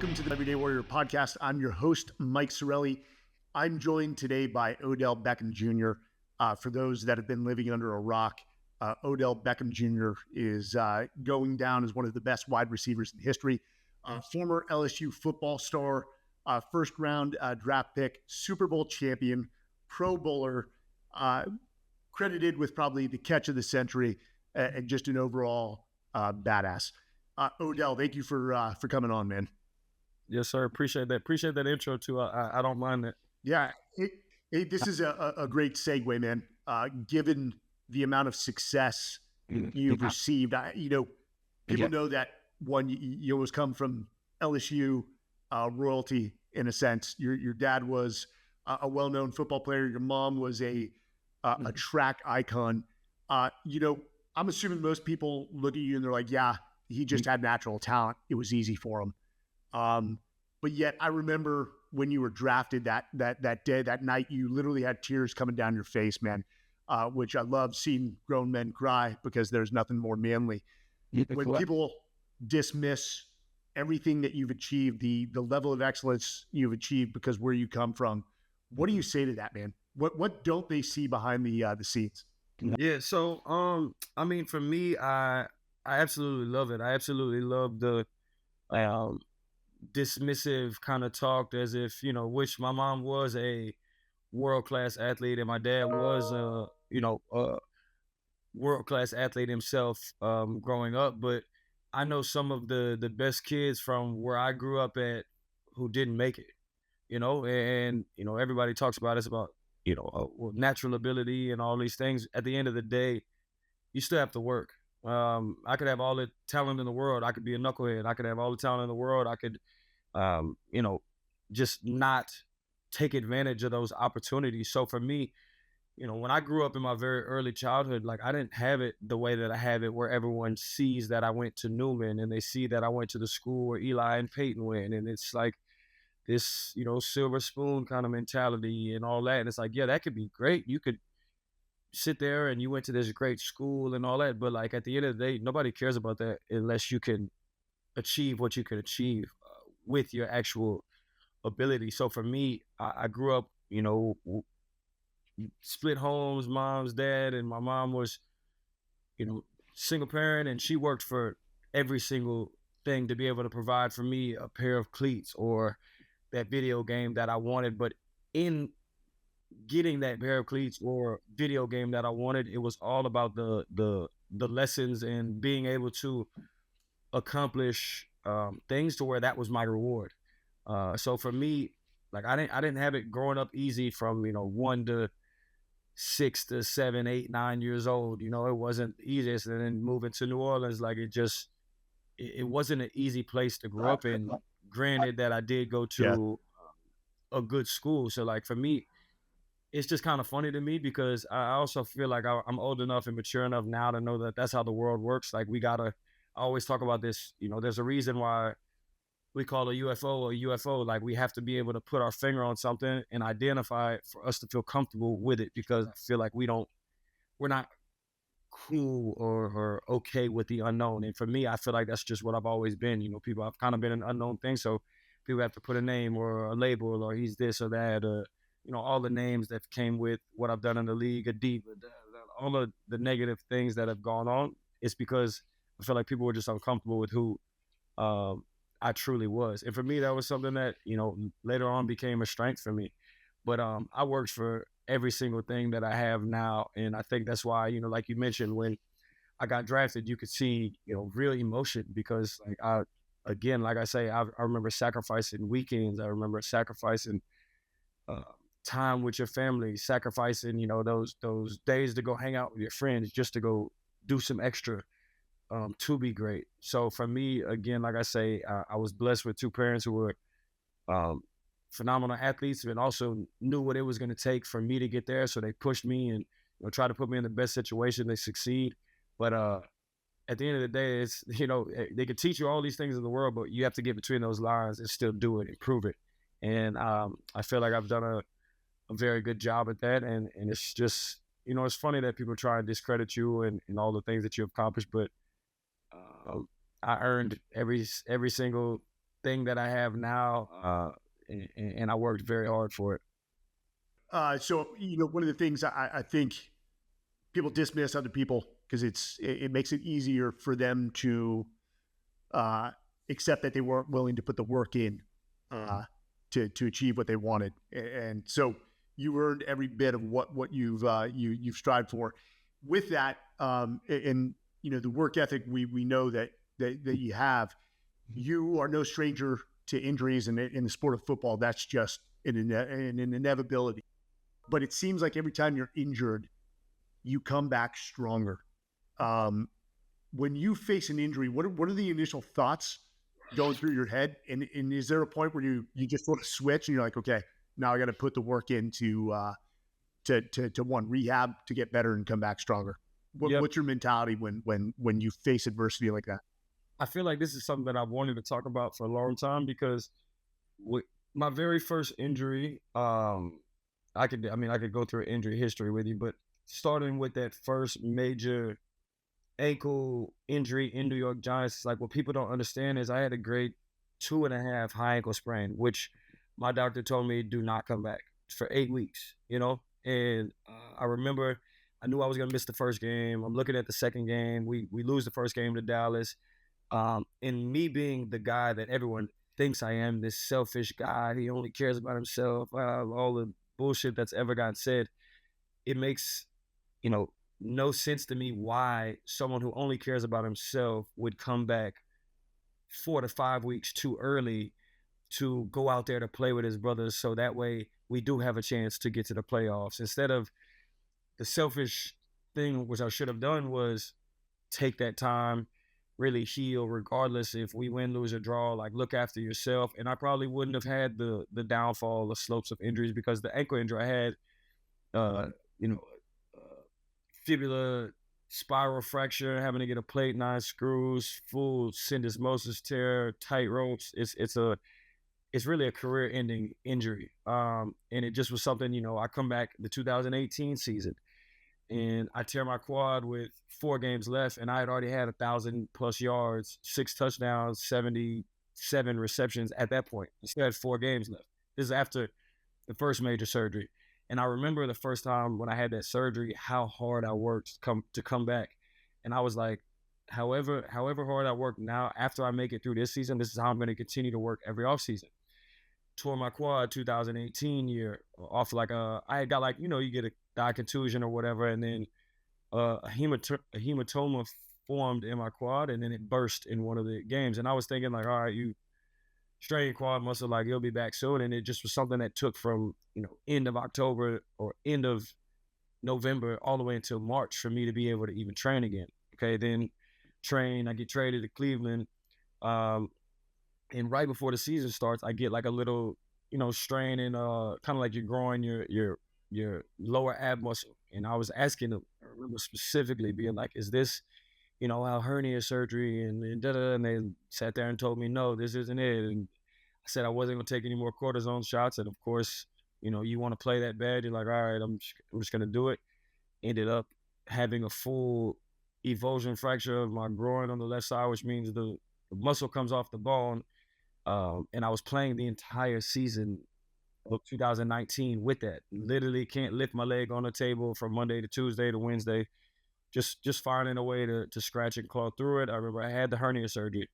Welcome to the Everyday Warrior podcast. I'm your host, Mike Sorelli. I'm joined today by Odell Beckham Jr. For those that have been living under a rock, Odell Beckham Jr. is going down as one of the best wide receivers in history. Former LSU football star, first round draft pick, Super Bowl champion, Pro Bowler, credited with probably the catch of the century, and just an overall badass. Odell, thank you for coming on, man. Yes, sir. Appreciate that. Appreciate that intro too. I don't mind that. Yeah, this is a great segue, man. Given the amount of success you've received, people know that one, you always come from LSU royalty in a sense. Your dad was a well-known football player. Your mom was a track icon. I'm assuming most people look at you and they're like, yeah, he just had natural talent. It was easy for him. But yet I remember when you were drafted that day, that night, you literally had tears coming down your face, man, which I love seeing grown men cry because there's nothing more manly. When people dismiss everything that you've achieved, the level of excellence you've achieved because where you come from, what do you say to that, man? What don't they see behind the scenes? Yeah. So, for me, I absolutely love it. I absolutely love the, dismissive kind of talk as if, which my mom was a world-class athlete and my dad was a world-class athlete himself, growing up. But I know some of the best kids from where I grew up at who didn't make it, and everybody talks about it's about, natural ability and all these things. At the end of the day, you still have to work. I could have all the talent in the world. I could be a knucklehead. I could have all the talent in the world. I could, just not take advantage of those opportunities. So for me, when I grew up in my very early childhood, like I didn't have it the way that I have it, where everyone sees that I went to Newman and they see that I went to the school where Eli and Peyton went. And it's like this, silver spoon kind of mentality and all that. And it's like, yeah, that could be great. You could sit there and you went to this great school and all that, but like at the end of the day, nobody cares about that unless you can achieve what you can achieve with your actual ability. So for me, I grew up, split homes, mom's dad, and my mom was, single parent, and she worked for every single thing to be able to provide for me a pair of cleats or that video game that I wanted. But in getting that pair of cleats or video game that I wanted, it was all about the lessons and being able to accomplish things to where that was my reward. So for me, like I didn't have it growing up easy from 1 to 6 to 7, 8, 9 years old. It wasn't the easiest, and then moving to New Orleans, like it wasn't an easy place to grow up in. Granted that I did go to a good school, so like for me, it's just kind of funny to me because I also feel like I'm old enough and mature enough now to know that that's how the world works. Like I always talk about this, there's a reason why we call a UFO a UFO. Like we have to be able to put our finger on something and identify it for us to feel comfortable with it, because I feel like we're not cool or okay with the unknown. And for me, I feel like that's just what I've always been. People, I've kind of been an unknown thing. So people have to put a name or a label or he's this or that, or all the names that came with what I've done in the league, a diva, all of the negative things that have gone on. It's because I feel like people were just uncomfortable with who I truly was. And for me, that was something that, later on became a strength for me. But I worked for every single thing that I have now. And I think that's why, like you mentioned, when I got drafted, you could see, real emotion because like I say, I remember sacrificing weekends. I remember sacrificing time with your family, sacrificing, those days to go hang out with your friends just to go do some extra to be great. So for me, again, like I say, I was blessed with two parents who were phenomenal athletes and also knew what it was going to take for me to get there. So they pushed me and tried to put me in the best situation to succeed. But at the end of the day, it's, they could teach you all these things in the world, but you have to get between those lines and still do it, improve it. And I feel like I've done a very good job at that. And it's just, it's funny that people try and discredit you and all the things that you accomplished, but I earned every single thing that I have now, and I worked very hard for it. So one of the things I think people dismiss other people because it makes it easier for them to uh, accept that they weren't willing to put the work in to achieve what they wanted, and so you earned every bit of what you've strived for. With that, and the work ethic we know that you have, you are no stranger to injuries, and in the sport of football, that's just an inevitability. But it seems like every time you're injured, you come back stronger. When you face an injury, what are the initial thoughts going through your head? And is there a point where you just sort of switch and you're like, okay, now I got to put the work into to one rehab to get better and come back stronger? Yep. What's your mentality when you face adversity like that? I feel like this is something that I've wanted to talk about for a long time because with my very first injury, I could go through injury history with you, but starting with that first major ankle injury in New York Giants, like what people don't understand is I had a grade 2.5 high ankle sprain, which my doctor told me do not come back for 8 weeks, and I remember I knew I was gonna miss the first game. I'm looking at the second game. We lose the first game to Dallas. And me being the guy that everyone thinks I am, this selfish guy, he only cares about himself, all the bullshit that's ever gotten said, it makes, you know, no sense to me why someone who only cares about himself would come back 4 to 5 weeks too early to go out there to play with his brothers. So that way we do have a chance to get to the playoffs. Instead of the selfish thing, which I should have done was take that time, really heal, regardless if we win, lose, or draw. Like look after yourself, and I probably wouldn't have had the downfall, the slopes of injuries because the ankle injury I had, uh, you know, uh, fibula spiral fracture, having to get a plate, 9 screws, full syndesmosis tear, tight ropes. It's really a career-ending injury, and it just was something. I come back the 2018 season and I tear my quad with 4 games left, and I had already had 1,000+ yards, 6 touchdowns, 77 receptions at that point. I still had 4 games left. This is after the first major surgery. And I remember the first time when I had that surgery, how hard I worked to come back. And I was like, however hard I work now, after I make it through this season, this is how I'm going to continue to work every offseason. Tore my quad 2018 year off I had got you get a thigh contusion or whatever, and then a hematoma formed in my quad, and then it burst in one of the games. And I was thinking like, all right, you strain your quad muscle, like you'll be back soon. And it just was something that took from end of October or end of November all the way until March for me to be able to even train again. Okay, then I get traded to Cleveland. And right before the season starts, I get like a little, strain in kind of like you're growing your lower ab muscle. And I was asking them, I remember specifically being like, is this, our hernia surgery and da-da, and they sat there and told me, no, this isn't it. And I said I wasn't gonna take any more cortisone shots. And of course, you want to play that bad, you're like, all right, I'm just gonna do it. Ended up having a full evulsion fracture of my groin on the left side, which means the muscle comes off the bone. And I was playing the entire season of 2019 with that. Literally can't lift my leg on the table from Monday to Tuesday to Wednesday, just finding a way to scratch and claw through it. I remember I had the hernia surgery.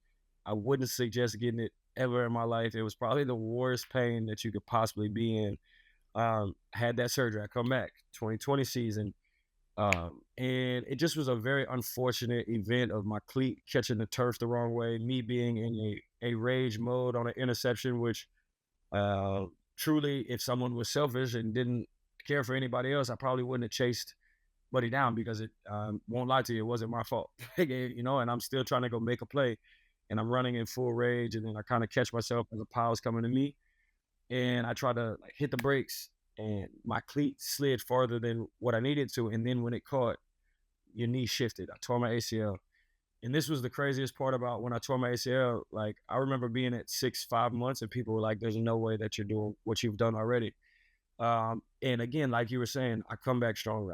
I wouldn't suggest getting it ever in my life. It was probably the worst pain that you could possibly be in. Had that surgery. I come back 2020 season. And it just was a very unfortunate event of my cleat catching the turf the wrong way, me being in a rage mode on an interception, which truly, if someone was selfish and didn't care for anybody else, I probably wouldn't have chased Buddy down because it won't lie to you, it wasn't my fault. And I'm still trying to go make a play and I'm running in full rage, and then I kind of catch myself as a pile's coming to me and I try to like hit the brakes and my cleat slid farther than what I needed to. And then when it caught, your knee shifted. I tore my ACL. And this was the craziest part about when I tore my ACL. Like, I remember being at 5 months and people were like, there's no way that you're doing what you've done already. And again, like you were saying, I come back stronger.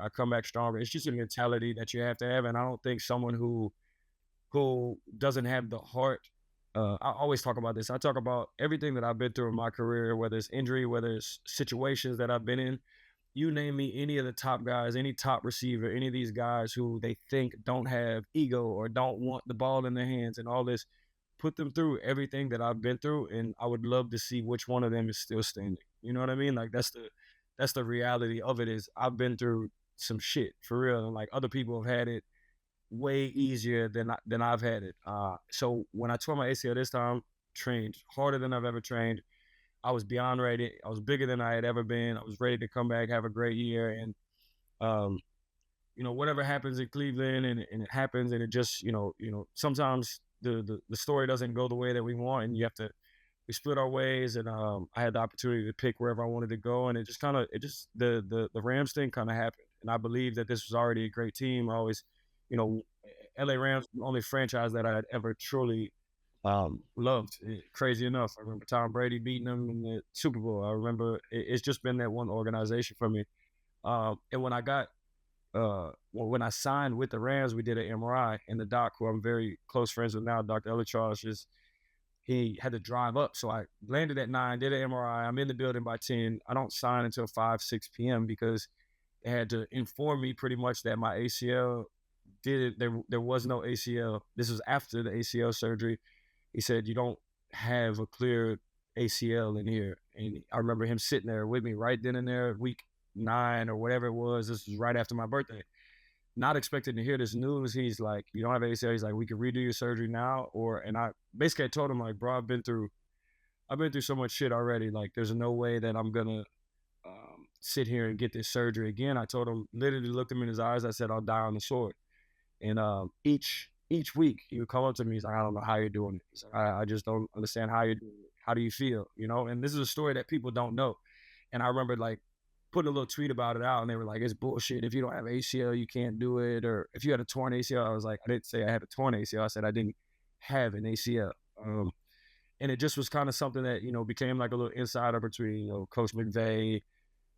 It's just a mentality that you have to have. And I don't think someone who doesn't have the heart I always talk about this. I talk about everything that I've been through in my career, whether it's injury, whether it's situations that I've been in. You name me any of the top guys, any top receiver, any of these guys who they think don't have ego or don't want the ball in their hands and all this, put them through everything that I've been through, and I would love to see which one of them is still standing. You know what I mean? Like that's the reality of it. Is I've been through some shit for real, and like other people have had it way easier than I've had it. So when I tore my ACL this time, trained harder than I've ever trained. I was beyond ready. I was bigger than I had ever been. I was ready to come back, have a great year, and um, whatever happens in Cleveland, and it happens, and it just, sometimes the story doesn't go the way that we want, and we split our ways, and I had the opportunity to pick wherever I wanted to go, and the Rams thing kind of happened, and I believe that this was already a great team. I always, you know, LA Rams were the only franchise that I had ever truly loved. Crazy enough, I remember Tom Brady beating them in the Super Bowl. I remember it's just been that one organization for me. And when I signed with the Rams, we did an MRI, and the doc, who I'm very close friends with now, Dr. Elichar, he had to drive up. So I landed at 9, did an MRI. I'm in the building by 10. I don't sign until 5, 6 p.m. because they had to inform me pretty much that my ACL there was no ACL. This was after the ACL surgery. He said, you don't have a clear ACL in here. And I remember him sitting there with me right then and there, week 9 or whatever it was. This was right after my birthday. Not expecting to hear this news. He's like, you don't have ACL. He's like, we can redo your surgery now. And I basically told him, like, bro, I've been through so much shit already. Like, there's no way that I'm going to sit here and get this surgery again. I told him, literally looked him in his eyes. I said, I'll die on the sword. And each week he would come up to me. He's like, I don't know how you're doing it. He's like, I just don't understand how you're doing it. How do you feel? And this is a story that people don't know. And I remember like putting a little tweet about it out, and they were like, it's bullshit. If you don't have ACL, you can't do it. Or if you had a torn ACL, I was like, I didn't say I had a torn ACL. I said I didn't have an ACL. And it just was kind of something that, became like a little insider between, Coach McVay,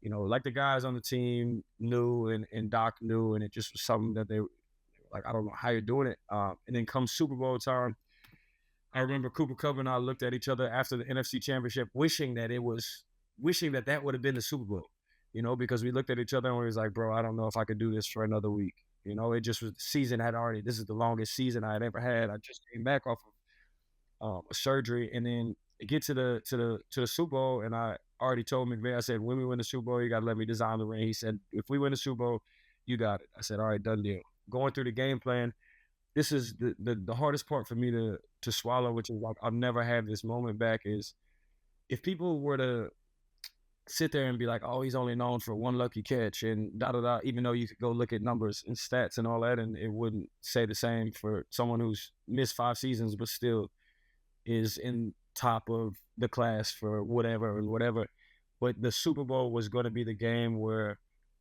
like the guys on the team knew, and Doc knew, and it just was something that they like, I don't know how you're doing it. And then come Super Bowl time, I remember Cooper Kupp and I looked at each other after the NFC Championship, wishing that would have been the Super Bowl, because we looked at each other and we was like, bro, I don't know if I could do this for another week. It just was, the season this is the longest season I had ever had. I just came back off of a surgery, and then get to the Super Bowl, and I already told McVay, I said, when we win the Super Bowl, you got to let me design the ring. He said, if we win the Super Bowl, you got it. I said, all right, done deal. Going through the game plan, this is the hardest part for me to swallow, which is like, I'll never have this moment back, is if people were to sit there and be like, oh, he's only known for one lucky catch and da-da-da, even though you could go look at numbers and stats and all that, and it wouldn't say the same for someone who's missed 5 seasons but still is in top of the class for whatever and whatever. But the Super Bowl was going to be the game where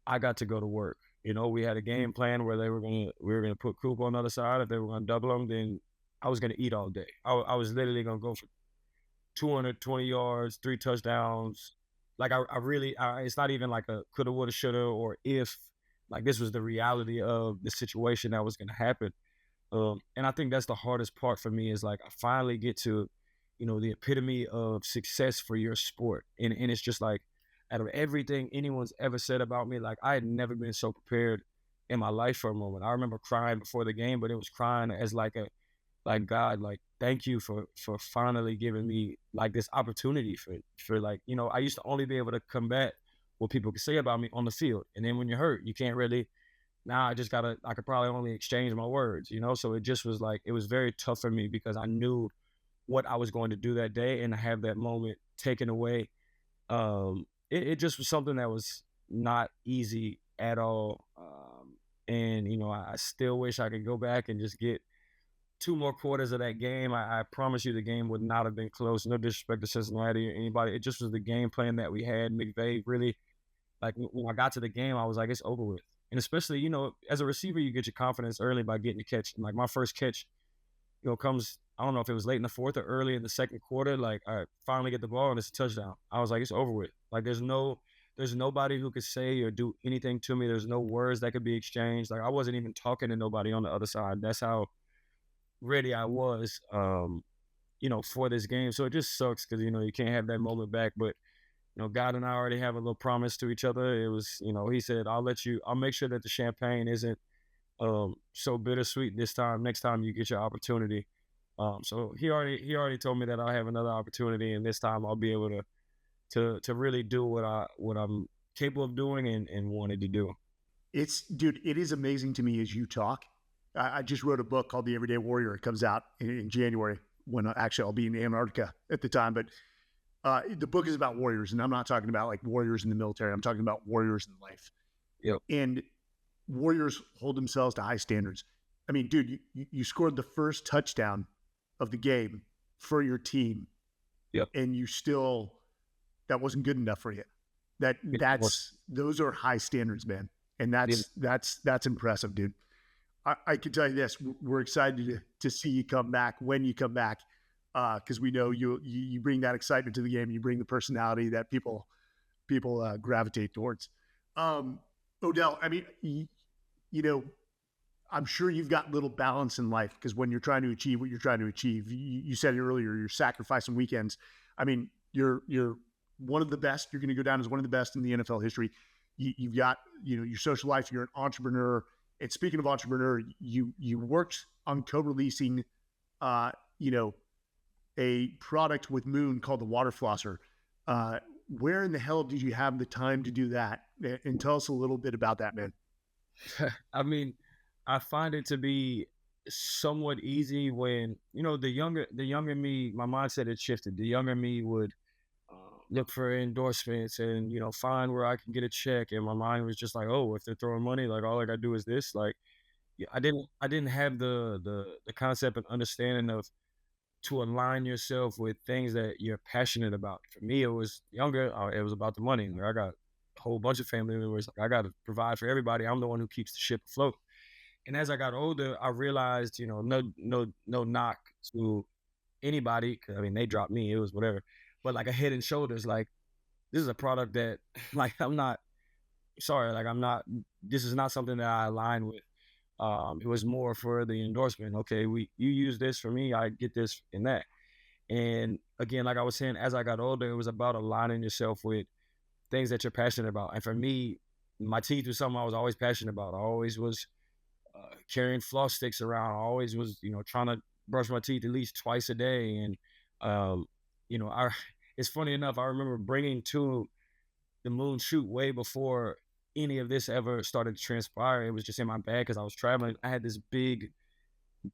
I got to go to work. We had a game plan where we were gonna put Coop on the other side. If they were gonna double him, then I was gonna eat all day. I was literally gonna go for 220 yards, 3 touchdowns. Like it's not even like a coulda, woulda, shoulda, or if. Like, this was the reality of the situation that was gonna happen. And I think that's the hardest part for me, is like, I finally get to, the epitome of success for your sport, and it's just like, out of everything anyone's ever said about me, like, I had never been so prepared in my life for a moment. I remember crying before the game, but it was crying as like God, like, thank you for finally giving me like this opportunity for like, I used to only be able to combat what people could say about me on the field. And then when you're hurt, you can't really, now I could probably only exchange my words, So it just was like, it was very tough for me because I knew what I was going to do that day, and to have that moment taken away, it just was something that was not easy at all. And, I still wish I could go back and just get 2 more quarters of that game. I promise you the game would not have been close. No disrespect to Cincinnati or anybody. It just was the game plan that we had. McVay really, like, when I got to the game, I was like, it's over with. And especially, as a receiver, you get your confidence early by getting a catch. And like, my first catch, comes, I don't know if it was late in the 4th or early in the 2nd quarter. Like, I finally get the ball and it's a touchdown. I was like, it's over with. Like, there's nobody who could say or do anything to me. There's no words that could be exchanged. Like, I wasn't even talking to nobody on the other side. That's how ready I was. for this game. So it just sucks because, you can't have that moment back. But, God and I already have a little promise to each other. It was, he said, I'll make sure that the champagne isn't so bittersweet this time, next time you get your opportunity. So he already told me that I'll have another opportunity, and this time I'll be able to really do what I'm capable of doing and wanted to do. Dude, it is amazing to me as you talk. I just wrote a book called The Everyday Warrior. It comes out in January when actually I'll be in Antarctica at the time. But the book is about warriors, and I'm not talking about like warriors in the military. I'm talking about warriors in life. Yep. And warriors hold themselves to high standards. I mean, dude, you scored the first touchdown of the game for your team. Yep. And that wasn't good enough for you. Those are high standards, man. And that's impressive, dude. I can tell you this: we're excited to see you come back when you come back, because we know you bring that excitement to the game. You bring the personality that people gravitate towards. Odell, I mean, I'm sure you've got little balance in life, because when you're trying to achieve what you're trying to achieve, you said it earlier, you're sacrificing weekends. I mean, you're one of the best. You're going to go down as one of the best in the NFL history. You've got, your social life. You're an entrepreneur. And speaking of entrepreneur, you worked on co-releasing, a product with Moon called the Water Flosser. Where in the hell did you have the time to do that? And tell us a little bit about that, man. I mean, I find it to be somewhat easy when, the younger me, my mindset had shifted. The younger me would look for endorsements and, find where I can get a check. And my mind was just like, oh, if they're throwing money, like all I gotta do is this. Like, yeah, I didn't have the concept and understanding of to align yourself with things that you're passionate about. For me, it was younger. It was about the money. Like, I got a whole bunch of family members. Like, I got to provide for everybody. I'm the one who keeps the ship afloat. And as I got older, I realized, no knock to anybody. 'Cause, I mean, they dropped me. It was whatever. But like a head and shoulders, like this is a product that, like, I'm not sorry, like I'm not. This is not something that I align with. It was more for the endorsement. Okay, you use this for me, I get this and that. And again, like I was saying, as I got older, it was about aligning yourself with things that you're passionate about. And for me, my teeth was something I was always passionate about. I always was carrying floss sticks around. I always was, trying to brush my teeth at least twice a day. And I it's funny enough, I remember bringing to the Moon shoot way before any of this ever started to transpire. It was just in my bag because I was traveling. I had this big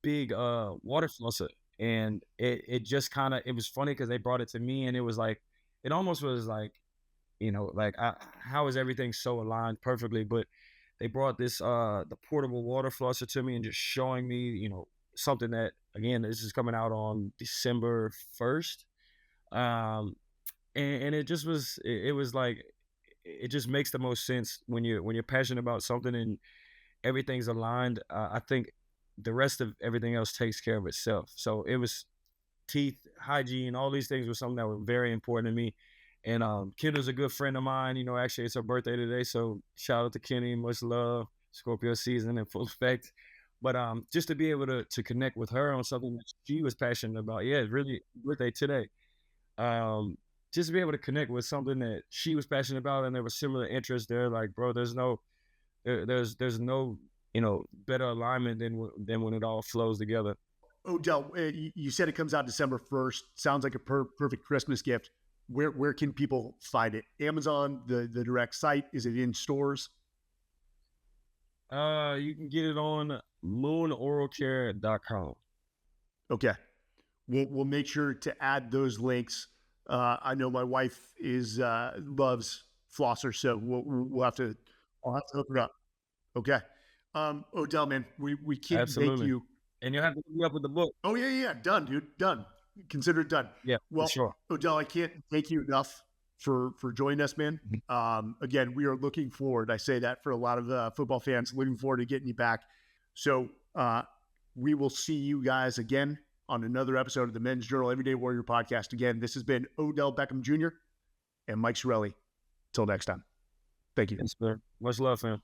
water flosser, and it just kind of, it was funny because they brought it to me, and it was like, it almost was like, like how is everything so aligned perfectly? But they brought this the portable water flosser to me and just showing me, something that, again, this is coming out on December 1st. And it just was, it was like, it just makes the most sense when you're passionate about something and everything's aligned. I think the rest of everything else takes care of itself. So it was teeth hygiene, all these things were something that were very important to me. And Kendall's a good friend of mine. Actually, it's her birthday today, so shout out to Kenny. Much love. Scorpio season in full effect. But just to be able to connect with her on something that she was passionate about. Yeah, really birthday today. Just to be able to connect with something that she was passionate about and there was similar interests there. Like, bro, there's no better alignment than when it all flows together. Odell, you said it comes out December 1st. Sounds like a perfect Christmas gift. Where can people find it? Amazon, the direct site? Is it in stores? You can get it on moonoralcare.com. Okay. We'll make sure to add those links. I know my wife loves flosser, so I'll have to hook her up. Okay. Odell, man, we can't Absolutely. thank you. And you'll have to hook me up with the book. Oh yeah. Done, dude. Done. Consider it done. Yeah, well, for sure. Odell, I can't thank you enough for joining us, man. Again, we are looking forward. I say that for a lot of football fans, looking forward to getting you back. So we will see you guys again on another episode of the Men's Journal Everyday Warrior podcast. Again, this has been Odell Beckham Jr. and Mike Shirelli. Till next time. Thank you. Yes, sir. Much love, fam.